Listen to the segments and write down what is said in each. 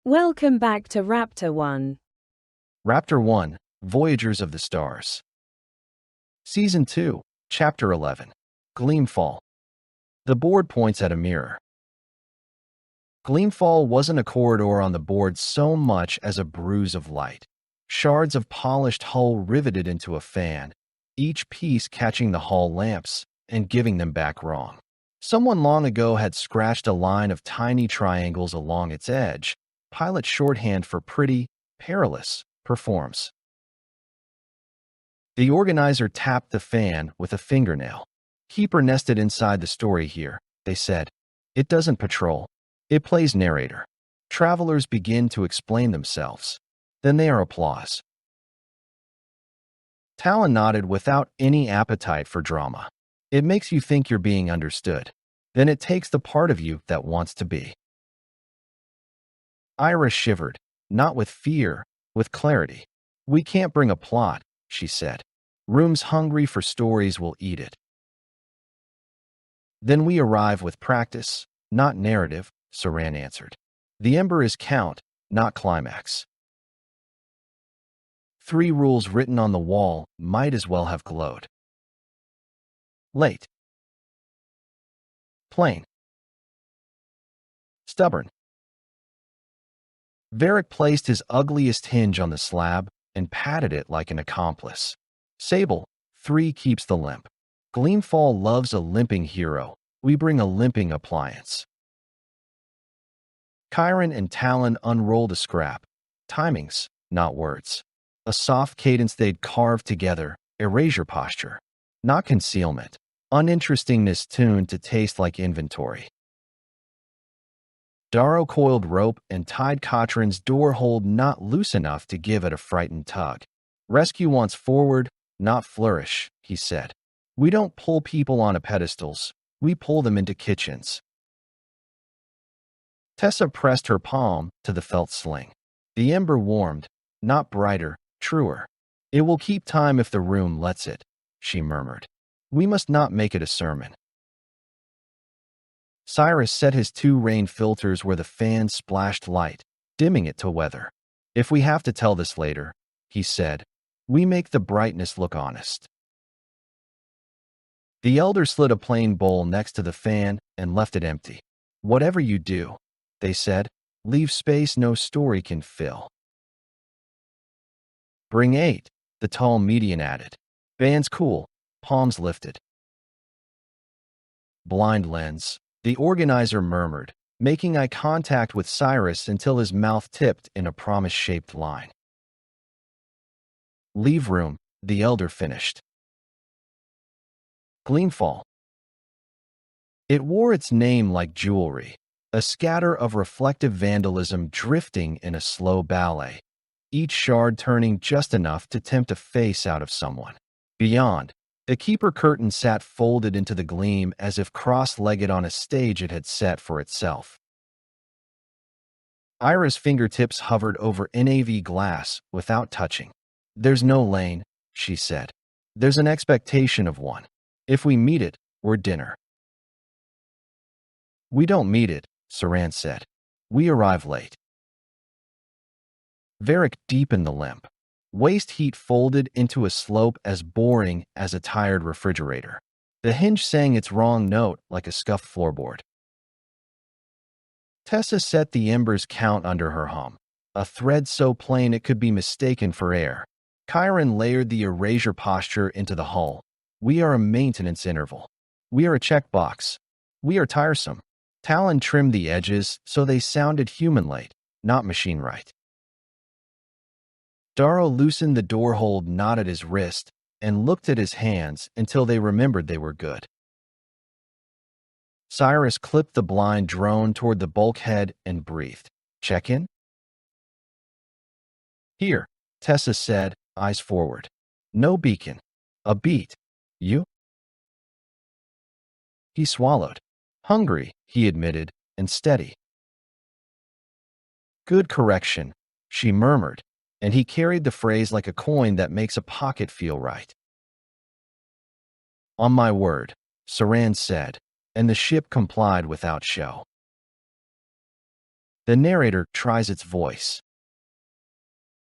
Welcome back to Raptor-One. Raptor-One, Voyagers of the Stars. Season 2, Chapter 11, Gleamfall. The board points at a mirror. Gleamfall wasn't a corridor on the board so much as a bruise of light. Shards of polished hull riveted into a fan, each piece catching the hull lamps and giving them back wrong. Someone long ago had scratched a line of tiny triangles along its edge, pilot shorthand for pretty, perilous, performs. The organizer tapped the fan with a fingernail. Keep her nested inside the story here, they said. It doesn't patrol. It plays narrator. Travelers begin to explain themselves. Then they are applause. Talon nodded without any appetite for drama. It makes you think you're being understood. Then it takes the part of you that wants to be. Iris shivered, not with fear, with clarity. We can't bring a plot, she said. Rooms hungry for stories will eat it. Then we arrive with practice, not narrative, Saran answered. The ember is count, not climax. 3 rules written on the wall might as well have glowed. Late. Plain. Stubborn. Varric placed his ugliest hinge on the slab and patted it like an accomplice. Sable, 3 keeps the limp. Gleamfall loves a limping hero. We bring a limping appliance. Chiron and Talon unrolled a scrap. Timings, not words. A soft cadence they'd carved together, erasure posture. Not concealment. Uninterestingness tuned to taste like inventory. Darrow coiled rope and tied Cotrin's door hold not loose enough to give it a frightened tug. Rescue wants forward, not flourish, he said. We don't pull people onto pedestals. We pull them into kitchens. Tessa pressed her palm to the felt sling. The ember warmed, not brighter, truer. It will keep time if the room lets it, she murmured. We must not make it a sermon. Cyrus set his 2 rain filters where the fan splashed light, dimming it to weather. If we have to tell this later, he said, we make the brightness look honest. The elder slid a plain bowl next to the fan and left it empty. Whatever you do, they said, leave space no story can fill. Bring 8, the tall median added. Band's cool, palms lifted. Blind lens, the organizer murmured, making eye contact with Cyrus until his mouth tipped in a promise-shaped line. Leave room, the elder finished. Gleamfall. It wore its name like jewelry, a scatter of reflective vandalism drifting in a slow ballet, each shard turning just enough to tempt a face out of someone. Beyond, the keeper curtain sat folded into the gleam as if cross-legged on a stage it had set for itself. Ira's fingertips hovered over NAV glass without touching. There's no lane, she said. There's an expectation of one. If we meet it, we're dinner. We don't meet it, Saran said. We arrive late. Varric deepened the limp. Waist heat folded into a slope as boring as a tired refrigerator. The hinge sang its wrong note like a scuffed floorboard. Tessa set the embers count under her hum, a thread so plain it could be mistaken for air. Chiron layered the erasure posture into the hull. We are a maintenance interval. We are a checkbox. We are tiresome. Talon trimmed the edges so they sounded human late, not machine right. Darrow loosened the door hold knot at his wrist and looked at his hands until they remembered they were good. Cyrus clipped the blind drone toward the bulkhead and breathed. Check in? Here, Tessa said, eyes forward. No beacon. A beat. You? He swallowed. Hungry, he admitted, and steady. Good correction, she murmured, and he carried the phrase like a coin that makes a pocket feel right. On my word, Saran said, and the ship complied without show. The narrator tries its voice.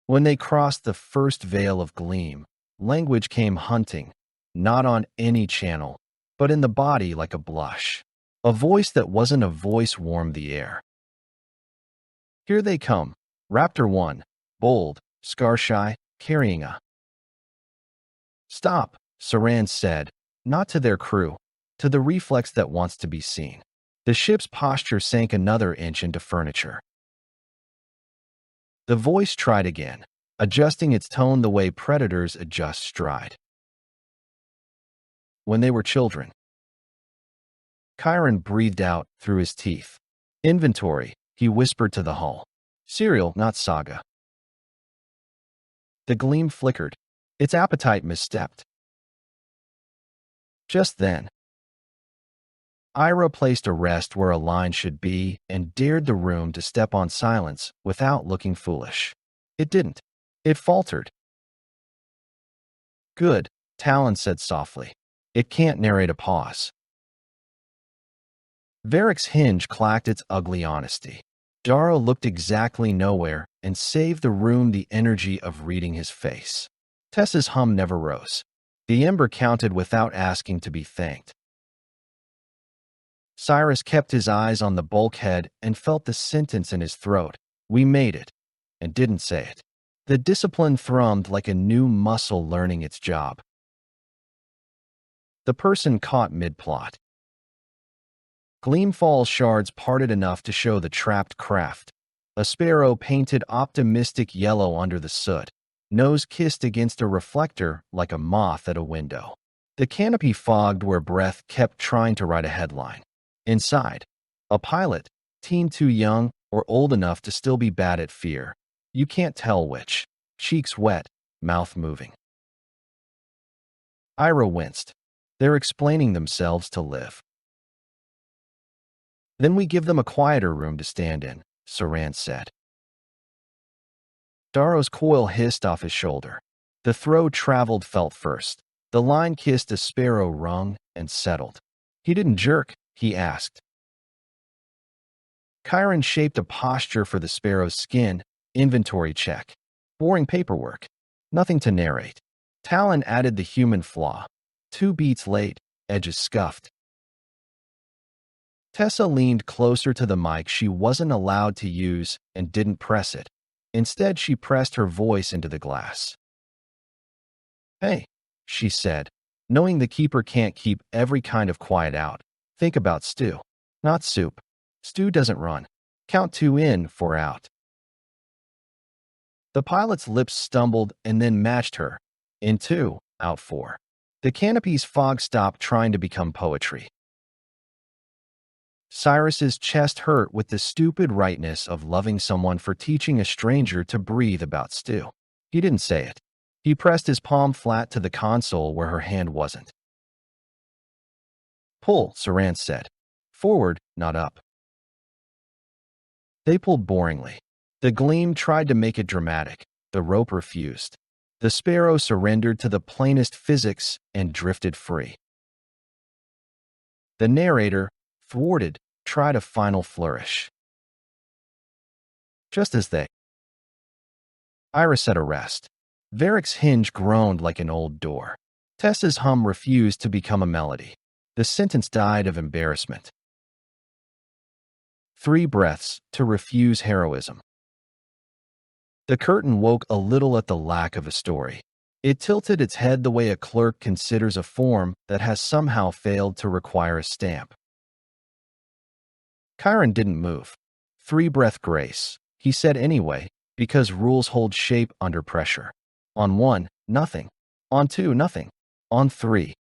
When they crossed the first veil of gleam, language came hunting, not on any channel, but in the body like a blush. A voice that wasn't a voice warmed the air. Here they come, Raptor-One, bold, scar-shy, carrying a. Stop, Saran said, not to their crew, to the reflex that wants to be seen. The ship's posture sank another inch into furniture. The voice tried again, adjusting its tone the way predators adjust stride. When they were children. Chiron breathed out through his teeth. Inventory, he whispered to the hull. Cereal, not saga. The gleam flickered. Its appetite misstepped. Just then, Ira placed a rest where a line should be and dared the room to step on silence without looking foolish. It didn't. It faltered. Good, Talon said softly. It can't narrate a pause. Varric's hinge clacked its ugly honesty. Darrow looked exactly nowhere and saved the room the energy of reading his face. Tessa's hum never rose. The ember counted without asking to be thanked. Cyrus kept his eyes on the bulkhead and felt the sentence in his throat. We made it, and didn't say it. The discipline thrummed like a new muscle learning its job. The person caught mid-plot. Gleamfall's shards parted enough to show the trapped craft. A sparrow painted optimistic yellow under the soot, nose kissed against a reflector like a moth at a window. The canopy fogged where breath kept trying to write a headline. Inside, a pilot, teen too young or old enough to still be bad at fear. You can't tell which. Cheeks wet, mouth moving. Ira winced. They're explaining themselves to live. Then we give them a quieter room to stand in, Saran said. Darrow's coil hissed off his shoulder. The throw traveled felt first. The line kissed a sparrow rung and settled. He didn't jerk, he asked. Chiron shaped a posture for the sparrow's skin, inventory check. Boring paperwork. Nothing to narrate. Talon added the human flaw. 2 beats late, edges scuffed. Tessa leaned closer to the mic she wasn't allowed to use and didn't press it. Instead, she pressed her voice into the glass. Hey, she said, knowing the keeper can't keep every kind of quiet out. Think about stew, not soup. Stew doesn't run. Count 2 in, 4 out. The pilot's lips stumbled and then matched her. In 2, out 4. The canopy's fog stopped trying to become poetry. Cyrus's chest hurt with the stupid rightness of loving someone for teaching a stranger to breathe about stew. He didn't say it. He pressed his palm flat to the console where her hand wasn't. Pull, Saran said. Forward, not up. They pulled boringly. The gleam tried to make it dramatic. The rope refused. The sparrow surrendered to the plainest physics and drifted free. The narrator, thwarted, tried a final flourish. Just as they. Ira said arrest. Varric's hinge groaned like an old door. Tessa's hum refused to become a melody. The sentence died of embarrassment. 3 breaths to refuse heroism. The curtain woke a little at the lack of a story. It tilted its head the way a clerk considers a form that has somehow failed to require a stamp. Chiron didn't move. 3-breath grace, he said anyway, because rules hold shape under pressure. On 1, nothing. On 2, nothing. On 3.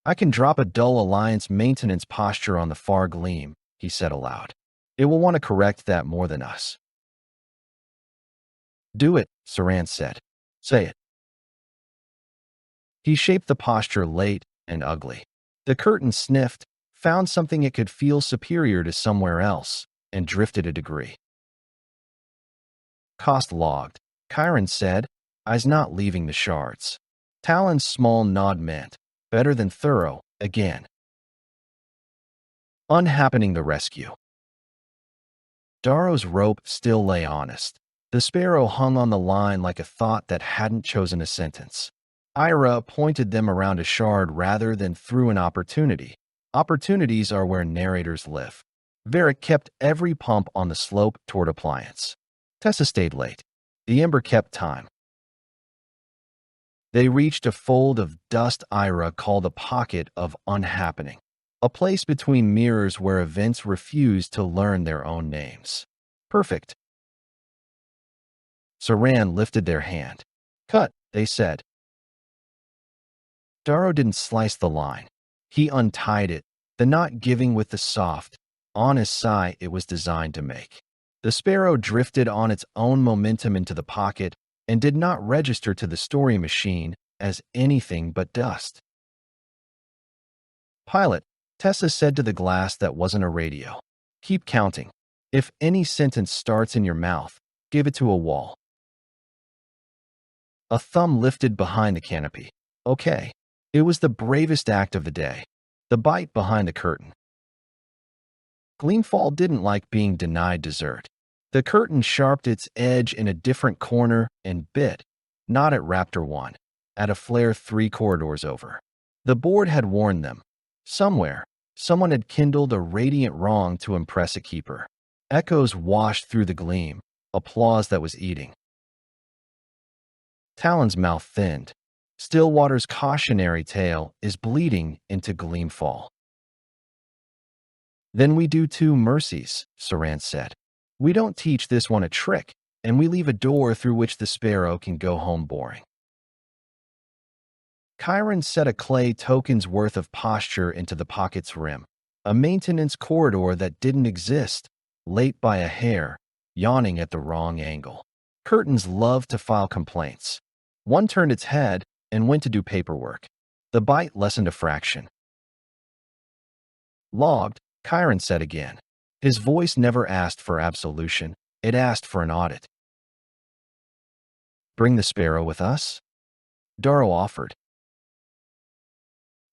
I can drop a dull alliance maintenance posture on the far gleam, he said aloud. It will want to correct that more than us. Do it, Saran said. Say it. He shaped the posture late and ugly. The curtain sniffed, found something it could feel superior to somewhere else, and drifted a degree. Cost logged, Chiron said, eyes not leaving the shards. Talon's small nod meant, better than thorough, again. Unhappening the rescue. Darrow's rope still lay honest. The sparrow hung on the line like a thought that hadn't chosen a sentence. Ira pointed them around a shard rather than through an opportunity. Opportunities are where narrators live. Varric kept every pump on the slope toward Appliance. Tessa stayed late. The Ember kept time. They reached a fold of dust Ira called a pocket of unhappening, a place between mirrors where events refused to learn their own names. Perfect. Saran lifted their hand. Cut, they said. Darrow didn't slice the line. He untied it, the knot giving with the soft, honest sigh it was designed to make. The sparrow drifted on its own momentum into the pocket and did not register to the story machine as anything but dust. Pilot, Tessa said to the glass that wasn't a radio. Keep counting. If any sentence starts in your mouth, give it to a wall. A thumb lifted behind the canopy. Okay. It was the bravest act of the day. The bite behind the curtain. Gleamfall didn't like being denied dessert. The curtain sharpened its edge in a different corner and bit, not at Raptor-One, at a flare 3 corridors over. The board had warned them. Somewhere, someone had kindled a radiant wrong to impress a keeper. Echoes washed through the gleam, applause that was eating. Talon's mouth thinned. Stillwater's cautionary tale is bleeding into Gleamfall. Then we do 2 mercies, Saran said. We don't teach this one a trick, and we leave a door through which the sparrow can go home boring. Chiron set a clay token's worth of posture into the pocket's rim, a maintenance corridor that didn't exist, late by a hair, yawning at the wrong angle. Curtains loved to file complaints. One turned its head and went to do paperwork. The bite lessened a fraction. Logged, Chiron said again. His voice never asked for absolution, it asked for an audit. Bring the sparrow with us? Darrow offered.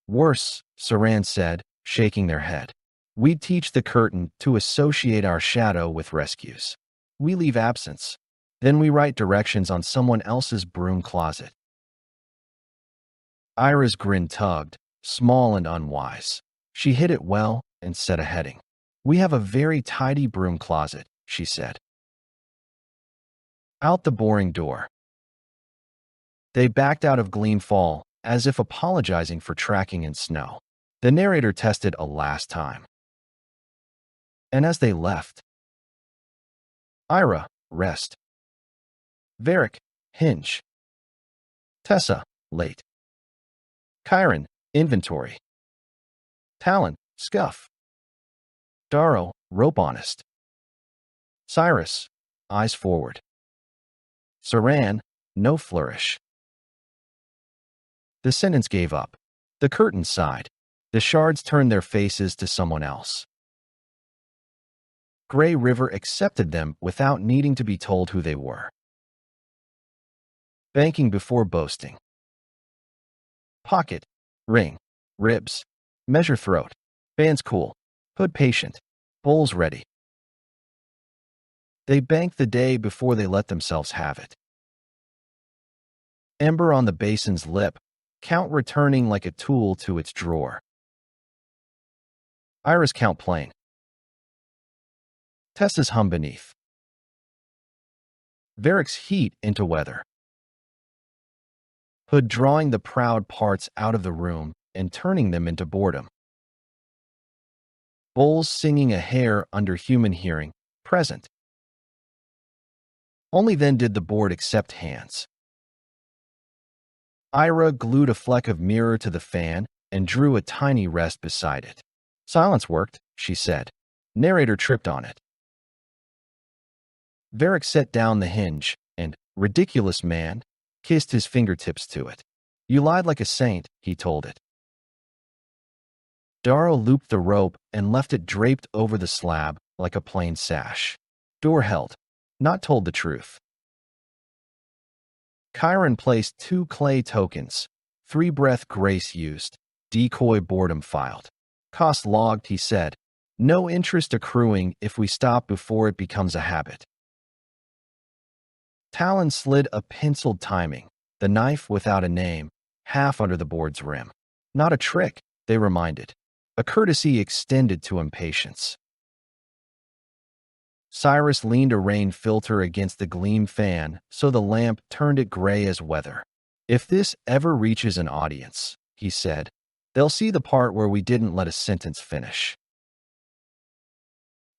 Worse, Saran said, shaking their head. We teach the curtain to associate our shadow with rescues. We leave absence. Then we write directions on someone else's broom closet. Ira's grin tugged, small and unwise. She hid it well and set a heading. We have a very tidy broom closet, she said. Out the boring door. They backed out of Gleamfall, as if apologizing for tracking in snow. The narrator tested a last time. And as they left, Ira, rest. Varric, hinge. Tessa, late. Chiron, inventory. Talon, scuff. Darrow, rope honest. Cyrus, eyes forward. Saran, no flourish. The sentence gave up. The curtain sighed. The shards turned their faces to someone else. Grey River accepted them without needing to be told who they were. Banking before boasting. Pocket, ring, ribs, measure throat, bands cool, hood patient, bowls ready. They banked the day before they let themselves have it. Ember on the basin's lip, count returning like a tool to its drawer. Iris count plain. Tessa's hum beneath. Varric's heat into weather. Hood drawing the proud parts out of the room and turning them into boredom. Bowls singing a hair under human hearing, present. Only then did the board accept hands. Ira glued a fleck of mirror to the fan and drew a tiny rest beside it. Silence worked, she said. Narrator tripped on it. Varric set down the hinge and, ridiculous man, kissed his fingertips to it. You lied like a saint, he told it. Darrow looped the rope and left it draped over the slab like a plain sash. Door held. Not told the truth. Chiron placed 2 clay tokens. 3 breath grace used. Decoy boredom filed. Cost logged, he said. No interest accruing if we stop before it becomes a habit. Talon slid a penciled timing, the knife without a name, half under the board's rim. Not a trick, they reminded. A courtesy extended to impatience. Cyrus leaned a rain filter against the gleam fan so the lamp turned it gray as weather. If this ever reaches an audience, he said, they'll see the part where we didn't let a sentence finish.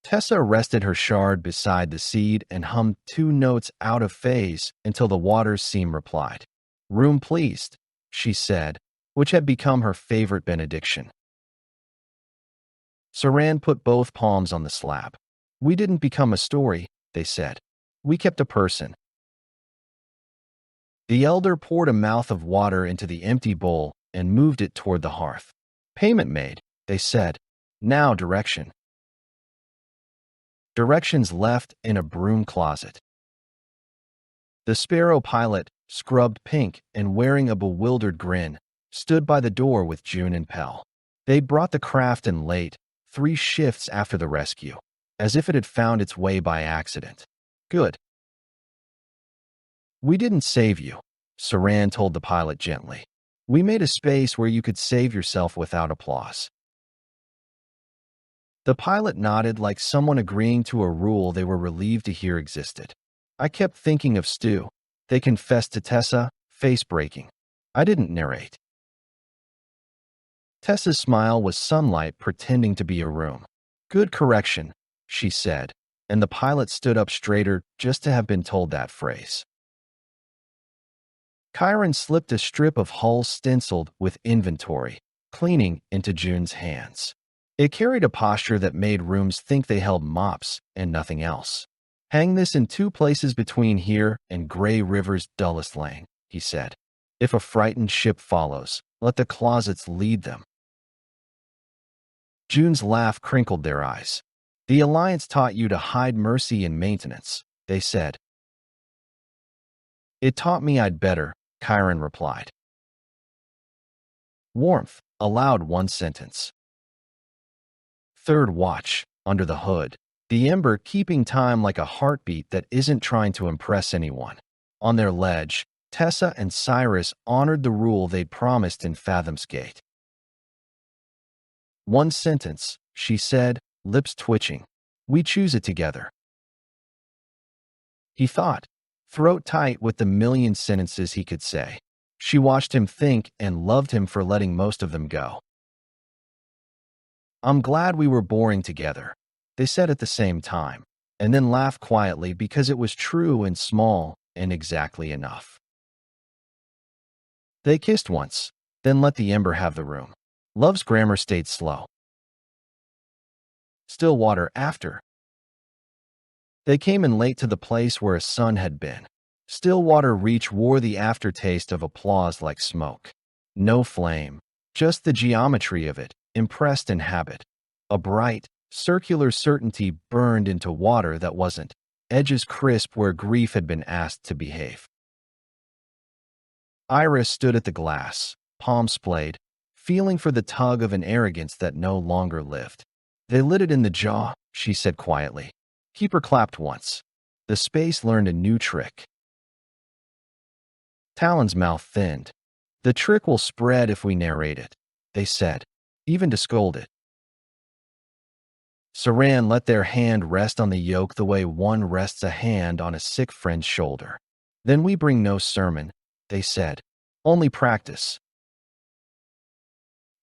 Tessa rested her shard beside the seed and hummed 2 notes out of phase until the water's seam replied. Room pleased, she said, which had become her favorite benediction. Saran put both palms on the slab. We didn't become a story, they said. We kept a person. The elder poured a mouth of water into the empty bowl and moved it toward the hearth. Payment made, they said. Now direction. Directions left in a broom closet. The Sparrow pilot, scrubbed pink and wearing a bewildered grin, stood by the door with June and Pell. They'd brought the craft in late, 3 shifts after the rescue, as if it had found its way by accident. Good. We didn't save you, Saran told the pilot gently. We made a space where you could save yourself without applause. The pilot nodded like someone agreeing to a rule they were relieved to hear existed. I kept thinking of Stu. They confessed to Tessa, face breaking. I didn't narrate. Tessa's smile was sunlight pretending to be a room. Good correction, she said, and the pilot stood up straighter just to have been told that phrase. Chiron slipped a strip of hull stenciled with inventory, cleaning, into June's hands. It carried a posture that made rooms think they held mops and nothing else. Hang this in 2 places between here and Gray River's dullest lane, he said. If a frightened ship follows, let the closets lead them. June's laugh crinkled their eyes. The Alliance taught you to hide mercy in maintenance, they said. It taught me I'd better, Chiron replied. Warmth, allowed 1 sentence. Third watch, under the hood. The ember keeping time like a heartbeat that isn't trying to impress anyone. On their ledge, Tessa and Cyrus honored the rule they'd promised in Fathom's Gate. 1 sentence, she said, lips twitching. We choose it together. He thought, throat tight with the million sentences he could say. She watched him think and loved him for letting most of them go. I'm glad we were boring together, they said at the same time, and then laughed quietly because it was true and small and exactly enough. They kissed once, then let the ember have the room. Love's grammar stayed slow. Still water after. They came in late to the place where a sun had been. Stillwater Reach wore the aftertaste of applause like smoke. No flame, just the geometry of it, impressed in habit. A bright, circular certainty burned into water that wasn't, edges crisp where grief had been asked to behave. Iris stood at the glass, palms splayed, feeling for the tug of an arrogance that no longer lived. They lit it in the jaw, she said quietly. Keeper clapped once. The space learned a new trick. Talon's mouth thinned. The trick will spread if we narrate it, they said, even to scold it. Saran let their hand rest on the yoke the way one rests a hand on a sick friend's shoulder. Then we bring no sermon, they said. Only practice.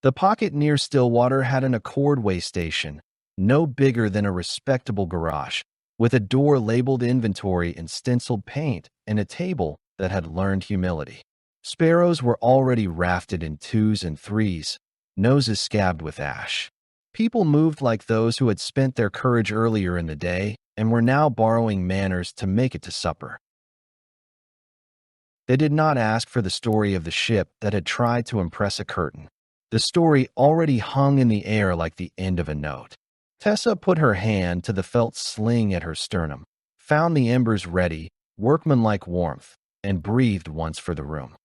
The pocket near Stillwater had an Accordway station, no bigger than a respectable garage, with a door labeled inventory in stenciled paint and a table that had learned humility. Sparrows were already rafted in 2s and 3s, noses scabbed with ash. People moved like those who had spent their courage earlier in the day and were now borrowing manners to make it to supper. They did not ask for the story of the ship that had tried to impress a curtain. The story already hung in the air like the end of a note. Tessa put her hand to the felt sling at her sternum, found the embers ready, workmanlike warmth, and breathed once for the room.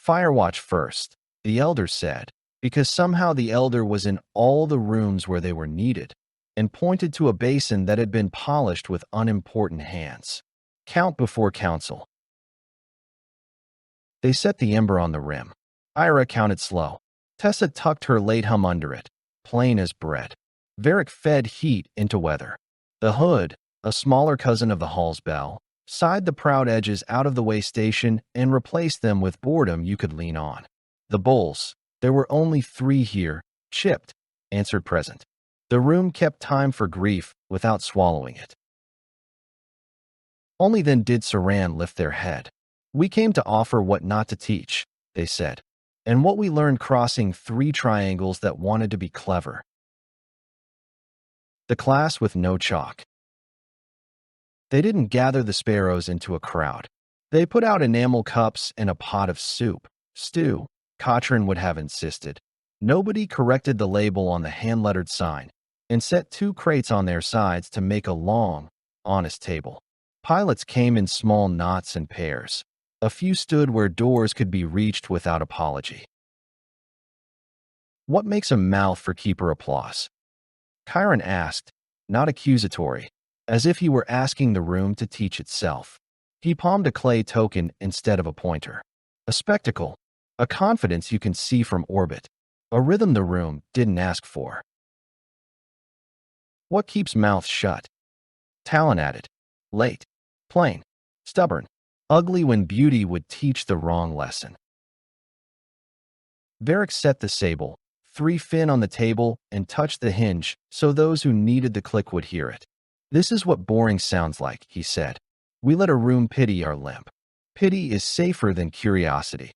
Firewatch first, the elder said, because somehow the elder was in all the rooms where they were needed, and pointed to a basin that had been polished with unimportant hands. Count before council. They set the ember on the rim. Ira counted slow. Tessa tucked her late hum under it, plain as bread. Varric fed heat into weather. The hood, a smaller cousin of the hall's bell, sighed the proud edges out of the way station and replaced them with boredom you could lean on. The bowls, there were only 3 here, chipped, answered present. The room kept time for grief without swallowing it. Only then did Saran lift their head. We came to offer what not to teach, they said, and what we learned crossing 3 triangles that wanted to be clever. The class with no chalk. They didn't gather the sparrows into a crowd. They put out enamel cups and a pot of soup, stew, Cochrane would have insisted. Nobody corrected the label on the hand-lettered sign and set 2 crates on their sides to make a long, honest table. Pilots came in small knots and pairs. A few stood where doors could be reached without apology. What makes a mouth for keeper applause? Chiron asked, not accusatory, as if he were asking the room to teach itself. He palmed a clay token instead of a pointer. A spectacle, a confidence you can see from orbit, a rhythm the room didn't ask for. What keeps mouths shut? Talon added, late, plain, stubborn, ugly when beauty would teach the wrong lesson. Varric set the sable, 3 fin on the table, and touched the hinge so those who needed the click would hear it. This is what boring sounds like, he said. We let a room pity our limp. Pity is safer than curiosity.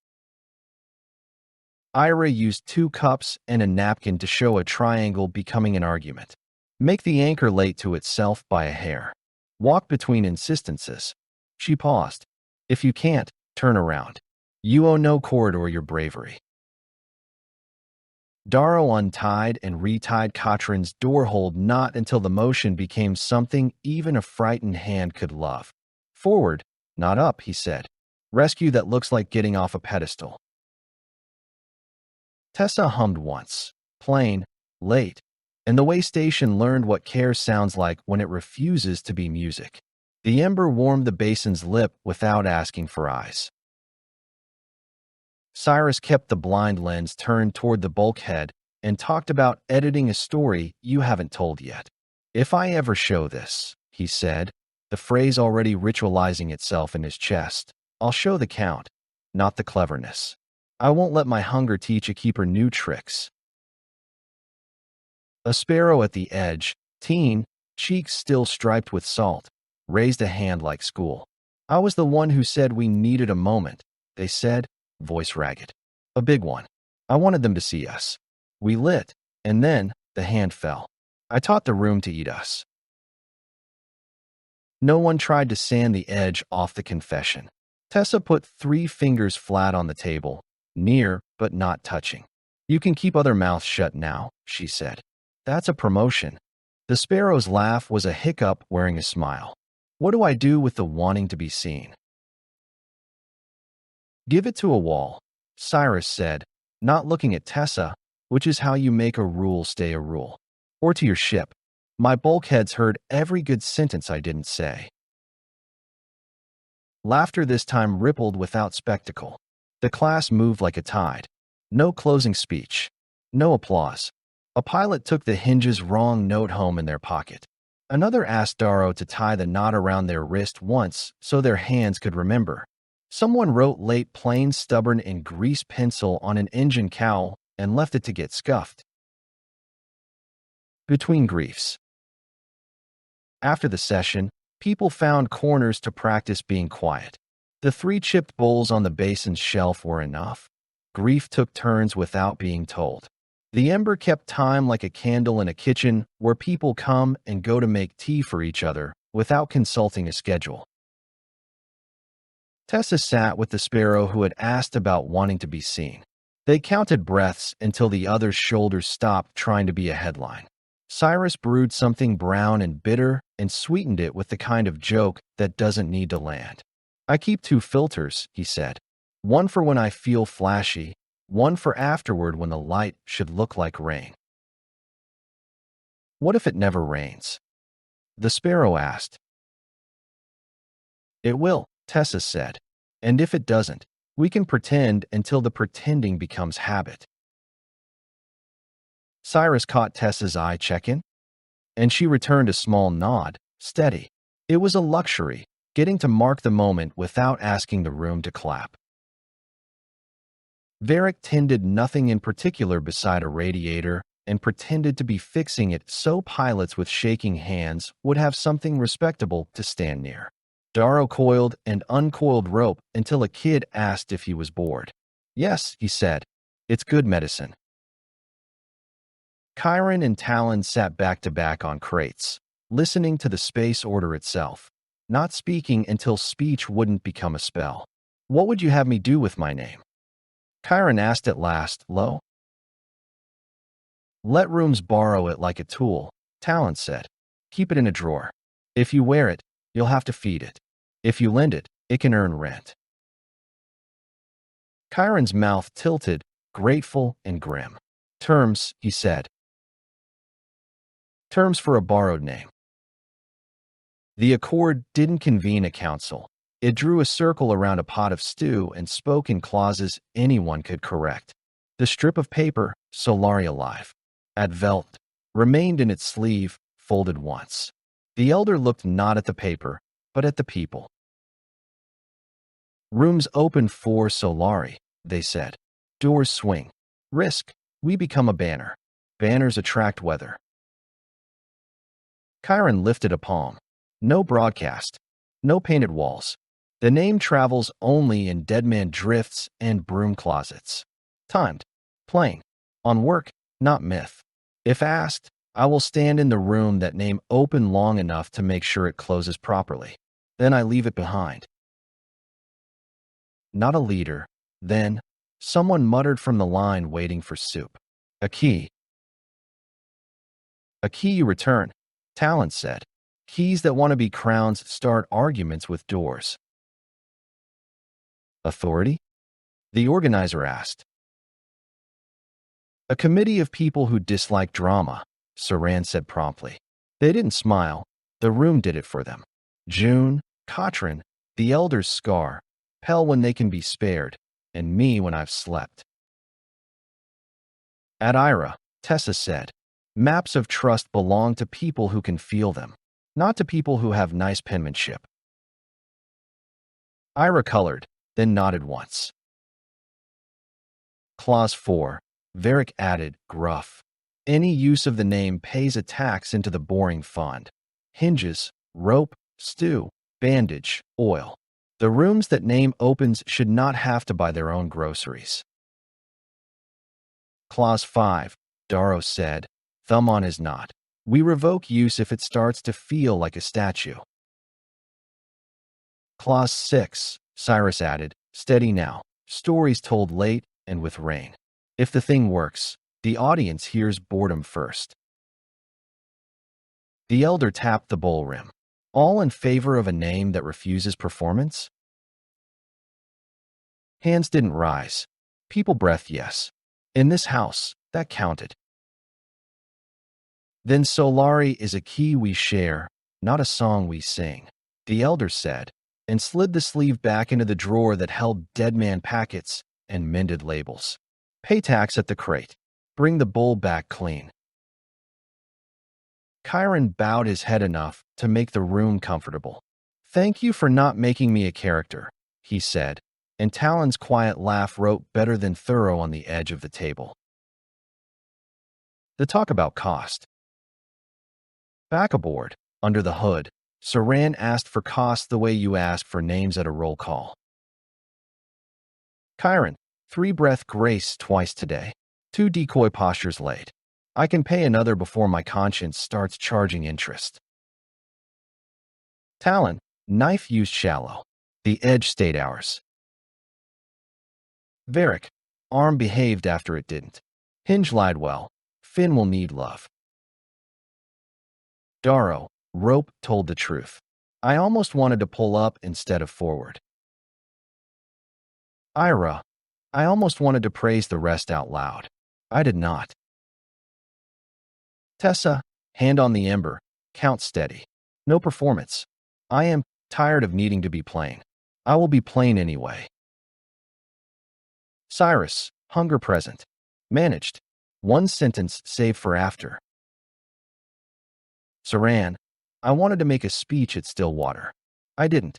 Ira used 2 cups and a napkin to show a triangle becoming an argument. Make the anchor late to itself by a hair. Walk between insistences. She paused. If you can't, turn around. You owe no corridor your bravery. Darrow untied and retied Cochrane's door-hold knot until the motion became something even a frightened hand could love. Forward, not up, he said. Rescue that looks like getting off a pedestal. Tessa hummed once, plain, late, and the way station learned what care sounds like when it refuses to be music. The ember warmed the basin's lip without asking for eyes. Cyrus kept the blind lens turned toward the bulkhead and talked about editing a story you haven't told yet. If I ever show this, he said, the phrase already ritualizing itself in his chest, I'll show the count, not the cleverness. I won't let my hunger teach a keeper new tricks. A sparrow at the edge, teen, cheeks still striped with salt, raised a hand like school. I was the one who said we needed a moment, they said, voice ragged. A big one. I wanted them to see us. We lit, and then the hand fell. I taught the room to eat us. No one tried to sand the edge off the confession. Tessa put 3 fingers flat on the table, near but not touching. You can keep other mouths shut now, she said. That's a promotion. The sparrow's laugh was a hiccup wearing a smile. What do I do with the wanting to be seen? Give it to a wall, Cyrus said, not looking at Tessa, which is how you make a rule stay a rule. Or to your ship. My bulkheads heard every good sentence I didn't say. Laughter this time rippled without spectacle. The class moved like a tide. No closing speech. No applause. A pilot took the hinge's wrong note home in their pocket. Another asked Darrow to tie the knot around their wrist once so their hands could remember. Someone wrote late plain stubborn in grease pencil on an engine cowl and left it to get scuffed. Between griefs. After the session, people found corners to practice being quiet. The 3 chipped bowls on the basin's shelf were enough. Grief took turns without being told. The ember kept time like a candle in a kitchen where people come and go to make tea for each other without consulting a schedule. Tessa sat with the sparrow who had asked about wanting to be seen. They counted breaths until the other's shoulders stopped trying to be a headline. Cyrus brewed something brown and bitter and sweetened it with the kind of joke that doesn't need to land. I keep 2 filters, he said. One for when I feel flashy, one for afterward when the light should look like rain. What if it never rains? The sparrow asked. It will, Tessa said. And if it doesn't, we can pretend until the pretending becomes habit. Cyrus caught Tessa's eye check-in, and she returned a small nod, steady. It was a luxury, getting to mark the moment without asking the room to clap. Varric tended nothing in particular beside a radiator and pretended to be fixing it so pilots with shaking hands would have something respectable to stand near. Darrow coiled and uncoiled rope until a kid asked if he was bored. Yes, he said. It's good medicine. Chiron and Talon sat back to back on crates, listening to the space order itself, not speaking until speech wouldn't become a spell. What would you have me do with my name? Chiron asked at last, low. Let rooms borrow it like a tool, Talon said. Keep it in a drawer. If you wear it, you'll have to feed it. If you lend it, it can earn rent. Chiron's mouth tilted, grateful and grim. Terms, he said. Terms for a borrowed name. The Accord didn't convene a council. It drew a circle around a pot of stew and spoke in clauses anyone could correct. The strip of paper, Solari alive, at Velt, remained in its sleeve, folded once. The elder looked not at the paper, but at the people. Rooms open for Solari, they said. Doors swing. Risk. We become a banner. Banners attract weather. Chiron lifted a palm. No broadcast. No painted walls. The name travels only in deadman drifts and broom closets. Timed. Plain. On work, not myth. If asked, I will stand in the room that name open long enough to make sure it closes properly. Then I leave it behind. Not a leader. Then, someone muttered from the line waiting for soup. A key. A key you return, Talon said. Keys that want to be crowns start arguments with doors. Authority? The organizer asked. A committee of people who dislike drama, Saran said promptly. They didn't smile. The room did it for them. June, Katrin, the elders Scar, Pell when they can be spared, and me when I've slept. At Ira, Tessa said, maps of trust belong to people who can feel them, not to people who have nice penmanship. Ira colored, then nodded once. Clause 4, Varric added, gruff. Any use of the name pays a tax into the boring fund. Hinges, rope, stew, bandage, oil. The rooms that name opens should not have to buy their own groceries. Clause 5, Darrow said, thumb on his knot. We revoke use if it starts to feel like a statue. Clause 6, Cyrus added, steady now. Stories told late and with rain. If the thing works, the audience hears boredom first. The elder tapped the bowl rim. All in favor of a name that refuses performance? Hands didn't rise. People breathed yes. In this house, that counted. Then Solari is a key we share, not a song we sing, the elder said, and slid the sleeve back into the drawer that held dead man packets and mended labels. Pay tax at the crate. Bring the bowl back clean. Chiron bowed his head enough to make the room comfortable. Thank you for not making me a character, he said, and Talon's quiet laugh wrote better than thorough on the edge of the table. The talk about cost. Back aboard, under the hood, Saran asked for costs the way you ask for names at a roll call. Chiron, 3 breath grace twice today. 2 decoy postures late. I can pay another before my conscience starts charging interest. Talon, knife used shallow. The edge stayed ours. Varric, arm behaved after it didn't. Hinge lied well. Finn will need love. Darrow, rope told the truth. I almost wanted to pull up instead of forward. Ira, I almost wanted to praise the rest out loud. I did not. Tessa, hand on the ember, count steady. No performance. I am tired of needing to be plain. I will be plain anyway. Cyrus, hunger present. Managed. One sentence saved for after. Saran, I wanted to make a speech at Stillwater. I didn't.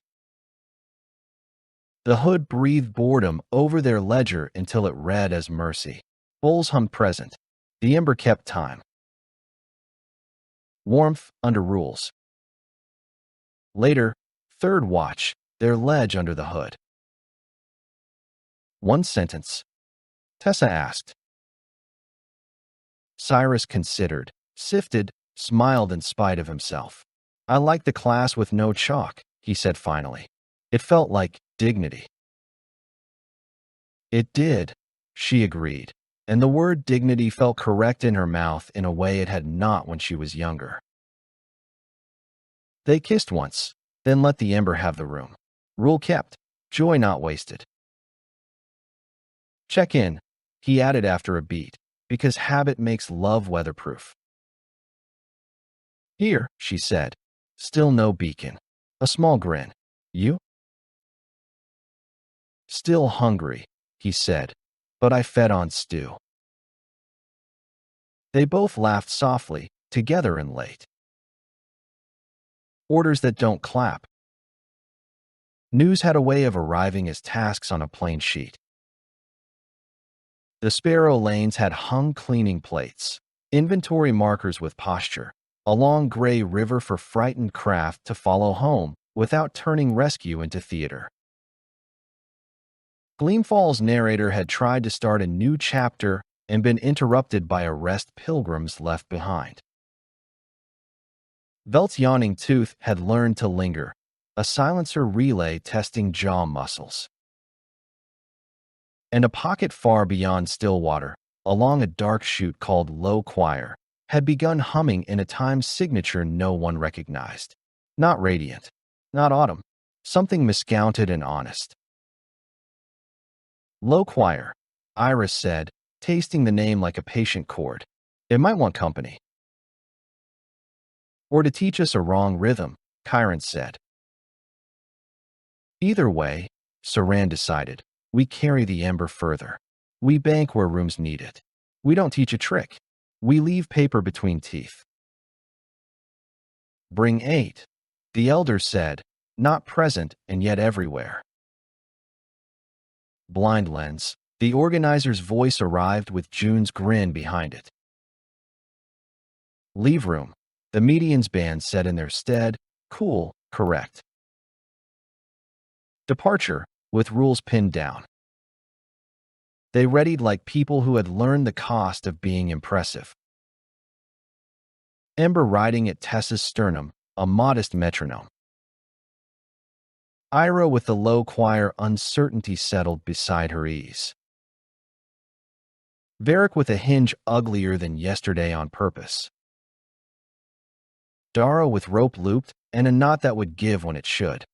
The hood breathed boredom over their ledger until it read as mercy. Bowls hummed present. The ember kept time. Warmth under rules. Later, third watch, their ledge under the hood. One sentence. Tessa asked. Cyrus considered, sifted, smiled in spite of himself. I like the class with no chalk, he said finally. It felt like dignity. It did, she agreed, and the word dignity felt correct in her mouth in a way it had not when she was younger. They kissed once, then let the ember have the room. Rule kept, joy not wasted. Check in, he added after a beat, because habit makes love weatherproof. Here, she said, still no beacon. A small grin. You? Still hungry, he said, but I fed on stew. They both laughed softly, together and late. Orders that don't clap. News had a way of arriving as tasks on a plain sheet. The Sparrow lanes had hung cleaning plates, inventory markers with posture, a long gray river for frightened craft to follow home without turning rescue into theater. Gleamfall's narrator had tried to start a new chapter and been interrupted by a rest pilgrims left behind. Velt's yawning tooth had learned to linger, a silencer relay testing jaw muscles. And a pocket far beyond Stillwater, along a dark chute called Low Choir, had begun humming in a time signature no one recognized. Not radiant, not Autom, something miscounted and honest. Low Choir, Iris said, tasting the name like a patient chord. It might want company. Or to teach us a wrong rhythm, Chiron said. Either way, Saran decided, we carry the ember further. We bank where rooms need it. We don't teach a trick. We leave paper between teeth. Bring 8, the elder said, not present and yet everywhere. Blind lens, the organizer's voice arrived with June's grin behind it. Leave room, the median's band said in their stead, cool, correct. Departure, with rules pinned down. They readied like people who had learned the cost of being impressive. Ember riding at Tessa's sternum, a modest metronome. Ira with the Low Choir uncertainty settled beside her ease. Varric with a hinge uglier than yesterday on purpose. Dara with rope looped and a knot that would give when it should.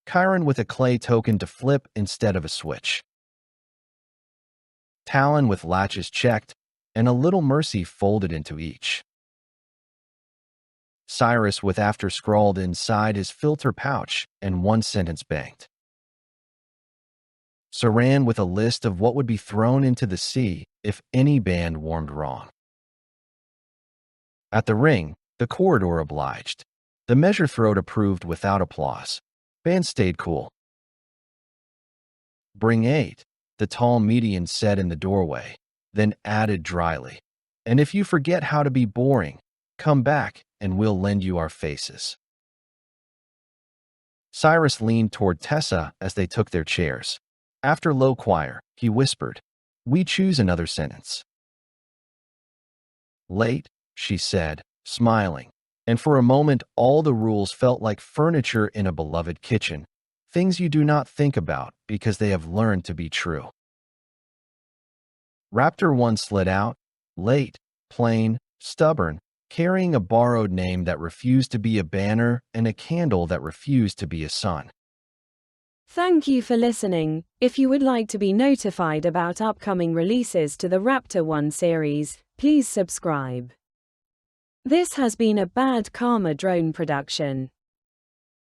Chiron with a clay token to flip instead of a switch. Talon with latches checked and a little mercy folded into each. Cyrus with after scrawled inside his filter pouch and one sentence banked. Saran with a list of what would be thrown into the sea if any band warmed wrong. At the ring, the corridor obliged. The measure throat approved without applause. Band stayed cool. Bring 8, the tall median said in the doorway, then added dryly. And if you forget how to be boring, come back and we'll lend you our faces. Cyrus leaned toward Tessa as they took their chairs. After Low Choir, he whispered, we choose another sentence. Late, she said, smiling, and for a moment all the rules felt like furniture in a beloved kitchen, things you do not think about because they have learned to be true. Raptor-One slid out, late, plain, stubborn, carrying a borrowed name that refused to be a banner and a candle that refused to be a sun. Thank you for listening. If you would like to be notified about upcoming releases to the Raptor-One series, please subscribe. This has been a Bad Karma Drone production.